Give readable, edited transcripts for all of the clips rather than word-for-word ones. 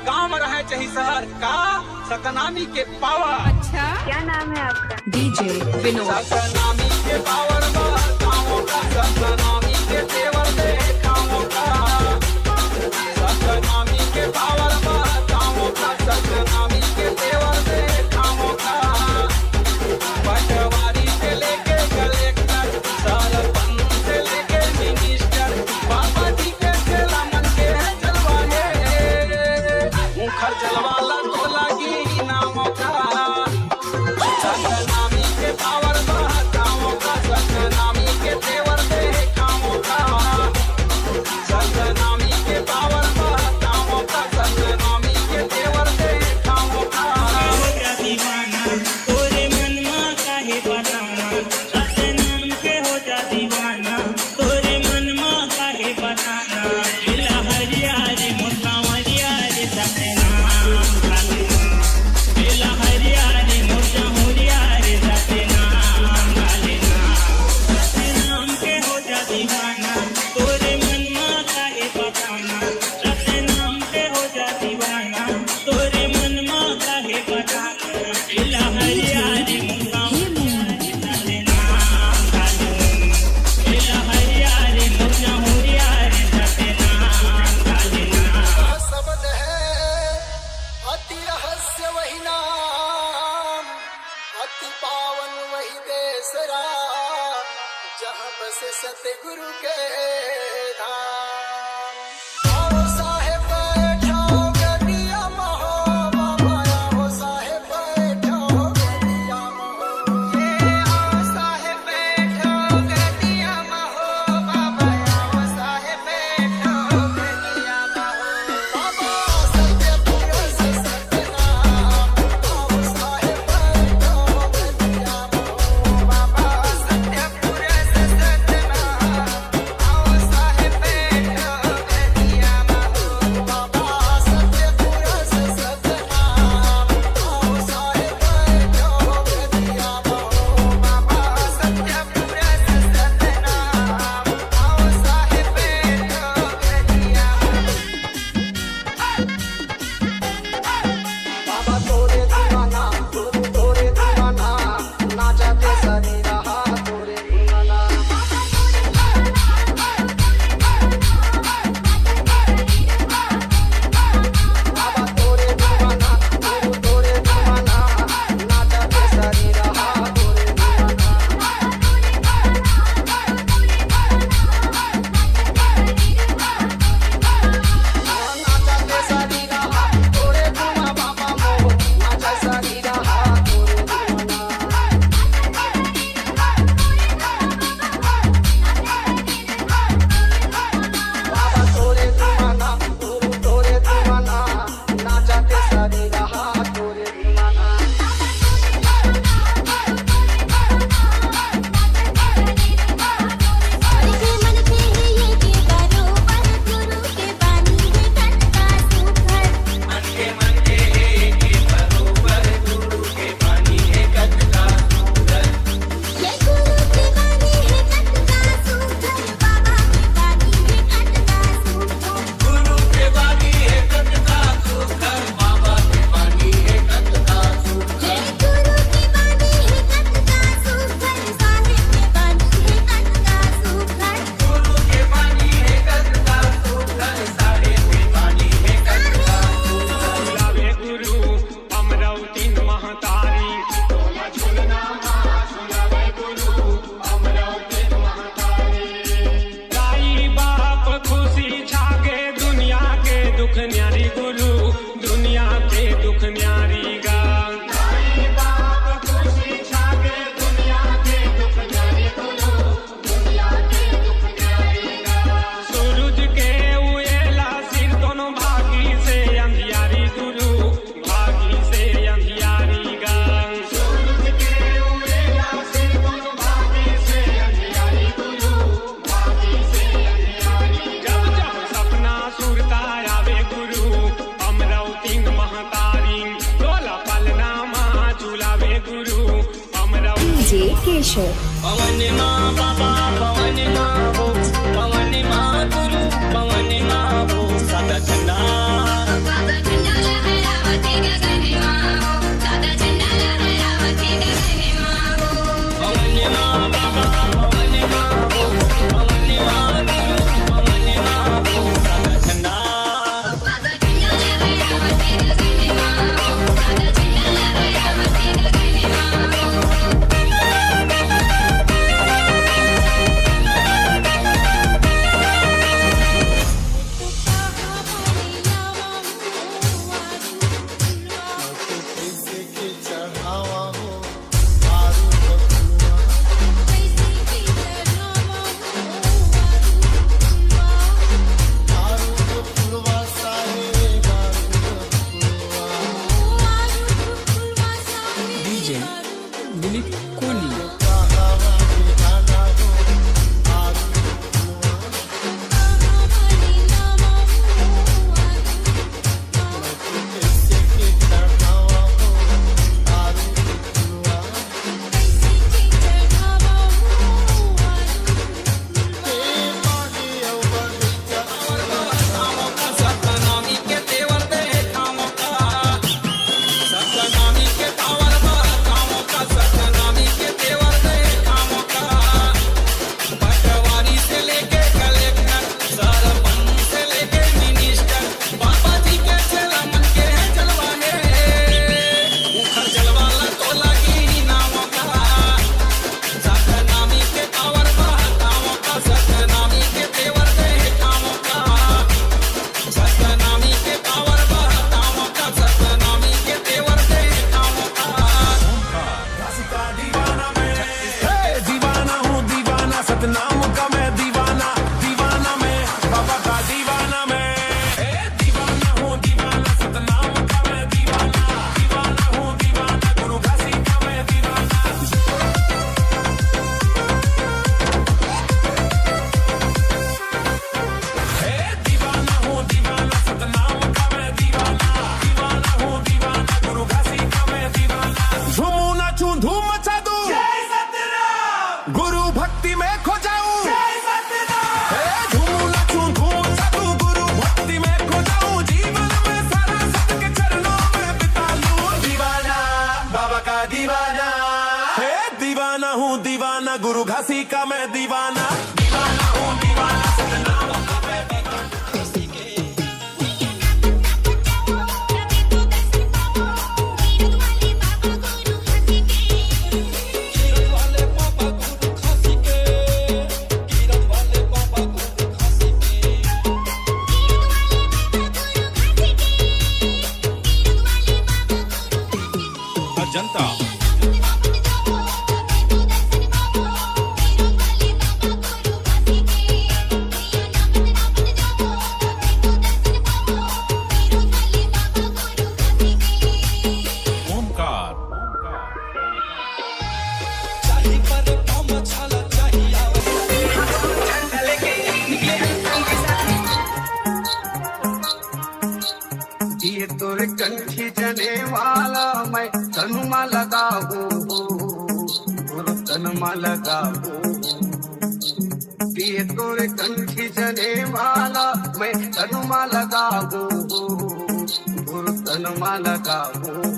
गांव रहे चाहे शहर का सतनामी के पावर। अच्छा, क्या नाम है आपका? डीजे विनोद। सतनामी के पावर गाँवों का, सतनामी के तेवर दे गाँवों का, सतनामी के पावर गाँवों का, सतनामी के तेवर दे गाँवों का। पटवारी से लेके कलेक्टर, सरपंच से लेके मिनिस्टर, बाबा जी के चेला मन के जलवाए, मुखर जलवाला तो लगी नामों का। सतनामी के पावर गाँवों का, सतनामी के तेवर दे गाँवों का, सतनामी के पावर गाँवों का, सतनामी के तेवर दे गाँवों का। तोरे मनमा काहे बताना, सतनाम के हो जा दीवाना, तोरे मनमा काहे बताना। जिला हरियारी मोसावरियारी सतनाम काले, जिला हरियारी मोसावरियारी सतनाम काले ना। सतनाम के हो जा दीवाना, तोरे मनमा काहे बताना, सतनाम के हो जा दीवाना, तोरे मनमा काहे बताना। जिला हरियारी मोसावरियारी सतनाम काले, जिला हरियारी मोसावरियारी सतनाम काले ना। शब्द है अति रहस्य वही नाम, अति पावन वही देसरा, जहाँ बसे सतगुरु के धाम। आओ साहेब बैठो गदिया महो, बाबा आओ साहेब बैठो गदिया महो। ये आओ साहेब बैठो गदिया महो, बाबा आओ साहेब बैठो गदिया महो। बाबा सत्यपुर से सतनाम, आओ साहेब बैठो गदिया महो। बाबा सत्यपुर से सतनाम, आओ साहेब बैठो गदिया महो। बाबा सत्यपुर से सतनाम, आओ साहेब बैठो गदिया महो। बाबा सत्यपुर से सतनाम, आओ साहेब बैठो गदिया महो। बाबा तोरे दीवाना, गुरु तोरे दीवाना, नाचते सरी रहा तोरे दीवाना। बाबा तोरे दीवाना, गुरु तोरे दीवाना, नाचते सरी रहा तोरे दीवाना। नाचते सरी रहा तोरे दीवाना, बाबा मोह नाच सरी रहा तोरे दीवाना। बाबा तोरे दीवाना, गुरु तोरे दीवाना, नाचते सरी रहा तोरे दीवाना। मन पे है ये के बरोबर, गुरु के बानी है कटका सुखर। मन के बरोबर, गुरु के बानी है कटका सुंदर। ये गुरु के बानी है कटका सुखर, बाबा के बानी है कटका सुखर। गुरु के बानी है कटका सुखर, बाबा के बानी है कटका सुखर। ये गुरु की बानी है कटका सुखर, साहिब के बानी है कटका सुखर। गुरु के बानी है कटका सुखर, सारे के बानी है कटका सुखर। लावे गुरु अमरावती महतारी, तोला झुलना माँ सुनावे गुरु अमरावती महतारी। गाई बाप खुशी छागे, दुनिया के दुख न्यारी गुरु, दुनिया के दुख न्यारी गा। गाई बाप खुशी छागे, दुनिया के दुख न्यारी गुरु, दुनिया के दुख न्यारी गा। सूरज के उएला सिर दोनों भागी से अंधियारी गुरु, भागी से अंधियारी गा। सूरज के उएला सिर दोनों भागी से अंधियारी गुरु, भागी से अंधियारी। जब जब सपना सुरता आवे गुरु अमरावती महतारी, तोला पलना माँ झुलावे गुरु अमरावती। डीजे केशव। पवन माँ बाबा, पवन माँ वो, पवन माँ गुरु, पवन माँ वो, सदा ठंडा। गुरु घासी का मैं दीवाना दीवाना हूँ दीवाना सतनाम का मैं दीवाना घासी के जनता ओमकार ये तोरे कंठी जने वाला मैं तनुमा लगाऊं और तनमा लगाऊं ये तोरे कंठी जने वाला मैं तनुमा लगाऊं और तनमा लगाऊं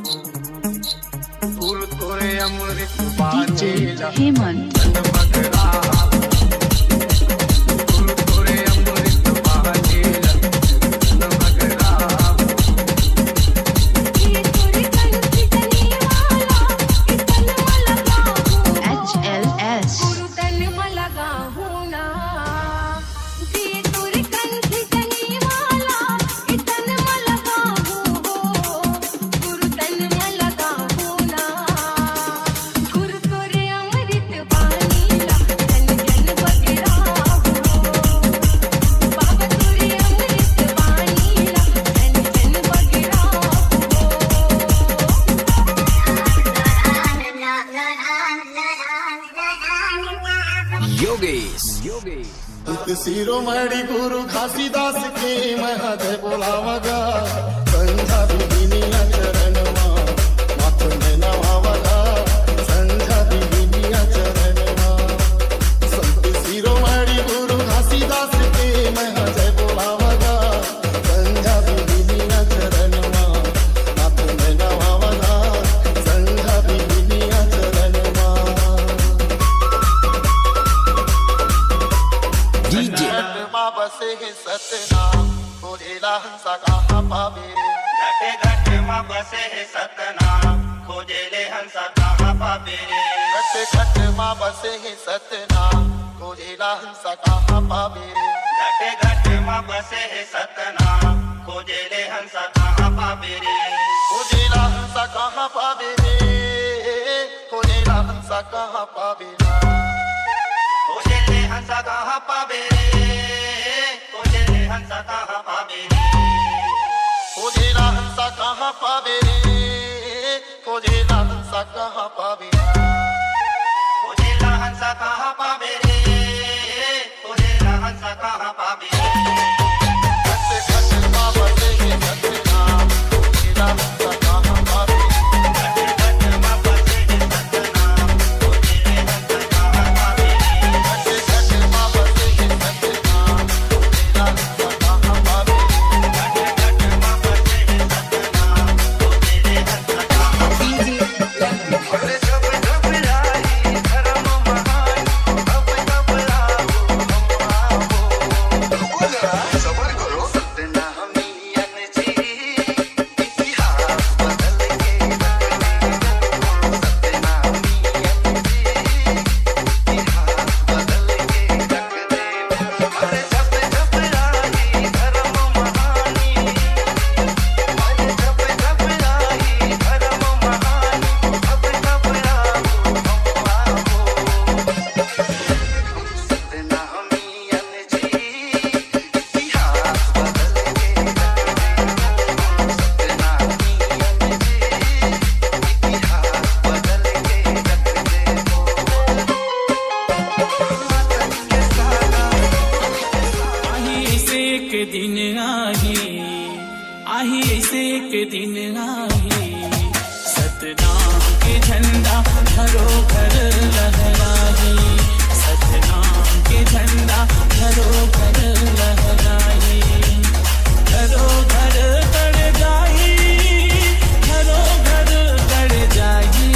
फूल तोरे अमृत पाने हेमंत मगरा फूल तोरे अमृत पाने मगरा HLS योगेश शिरोमणि गुरु घासीदास के महते बोलावगा संध्या विधिनिया चरणमा माथुने नवावगा संध्या विधिनिया चरणमा संत शिरोमणि गुरु घासीदास के महते बोलावगा संध्या विधिनिया चरणमा माथुने नवावगा संध्या विधिनिया चरणमा डीजे माँ बसे है सतनाम खोजेला हंसा कहाँ पावे घटे घटे माँ बसे है सतनाम खोजेले हंसा कहाँ पावे घट घट माँ बसे है सतनाम खोजेला हंसा कहाँ पावे घटे घटे माँ बसे है सतनाम खोजेले हंसा कहाँ पावे खोजेला हंसा कहाँ पावे रे खोजेला हंसा कहाँ पावे खोजेले हंसा कहाँ पावे खोजेले हंसा कहाँ पावे खोजेला हंसा कहाँ पावे खोजेला हंसा कहाँ पावे खोजेला हंसा कहाँ पावे खोजेला हंसा कहाँ पावे घट घट माँ बसे है सतनाम खोजेला हंसा कहाँ पावे घटे घटे माँ बसे है सतनाम खोजेले हंसा कहाँ पावे घट घट माँ बसे है सतनाम खोजेला हंसा कहाँ पावे घटे घटे माँ बसे है सतनाम खोजेले हंसा कहाँ पावे अरे जब जब आई धर्म महान अब तब आओ सबर करो सतनाम मिलियन जी इतिहास बदल के सतनाम मिलियन जी इतिहास बदल के रख दे अरे जब जब आई धर्म महानी अरे जब जब आई धर्म महानी अब तब आओ सतनाम मिलियन जी इतिहास बदल के रख दे सतनाम मिलियन जी इतिहास बदल के रख दे आही ऐसे एक दिन आही ऐसे एक दिन आही सतनाम के झंडा घरों घर लहराही सतनाम के झंडा घरों घर लहराही घरों घर कर जाही घरों घर कर जाही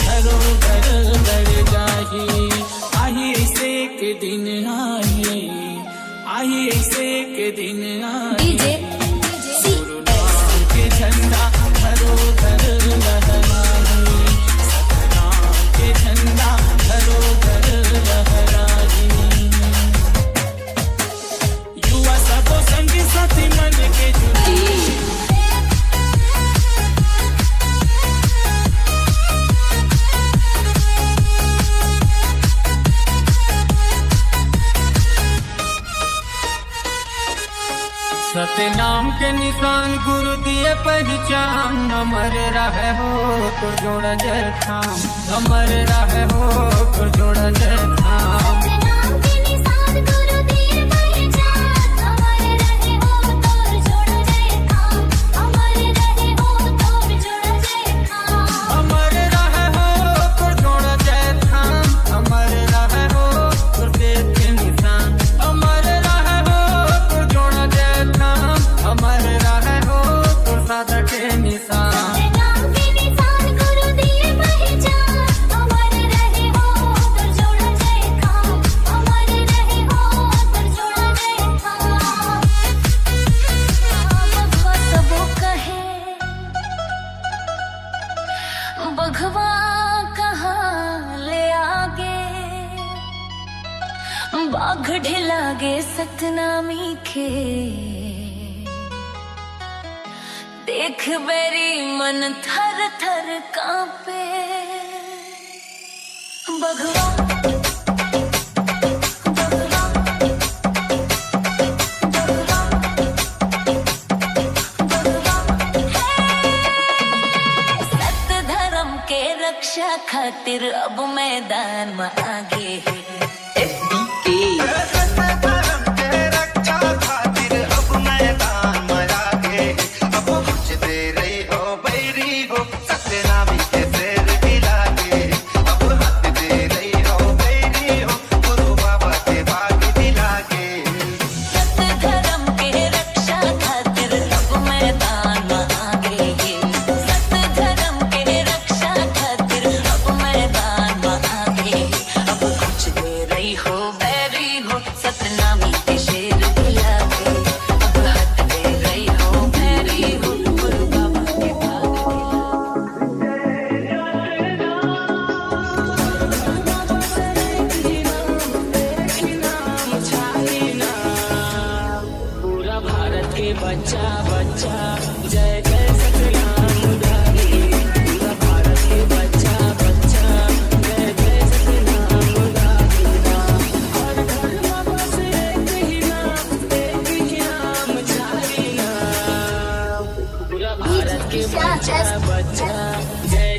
घरों घर कर जाही निशान गुरु दिए पहचान अमर रहे हो तो जोड़ जय थाम अमर रहे हो तो जोड़ जय थाम सतनाम के निशान गुरु दिए पहचान अमर रहे हो तोर जोड़ जय थाम अमर रहे हो तोर जोड़ जय थाम अमर रहे हो तो जोड़ जय थाम अमर रहे हो तो वेद के निशान अमर रहे हो तो जोड़ जय थाम अमर रहे हो तो सादा के निशान सतनाम के निशान गुरु दिए पहचान अमर रहे हो तोर जोड़ जय थाम अमर रहे हो तोर जोड़ जय थाम भगवा सबो कहे भगवा कहाँ ले आगे बाघ ढिलागे सतनामी के देख बेरी मन थर थर कांपे भगवा भगवा भगवा भगवा सत धर्म के रक्षा खातिर अब मैदान में आगे है धर्म के रक्षा खातिर अब मैदान में आगे अब कुछ दे रही हो बैरी हो सतनामी के शेर भी लागे अब हाथ दे रही हो बैरी हो गुरु बाबा के बाग भी लागे सत धर्म के रक्षा खातिर अब मैदान में आगे है सत धर्म के रक्षा खातिर अब मैदान में आगे है अब कुछ दे रही हो बैरी हो सतनामी के शेर भी लागे अब हाथ दे रही हो बैरी हो गुरु बाबा के भाग पूरा भारत के बच्चा बच्चा जय जय सतनाम उदारी पूरा भारत के बच्चा बच्चा जय जय सतनाम उदारी हर घर में बस एक ही नाम झारी नाम पूरा भारत के बच्चा बच्चा जय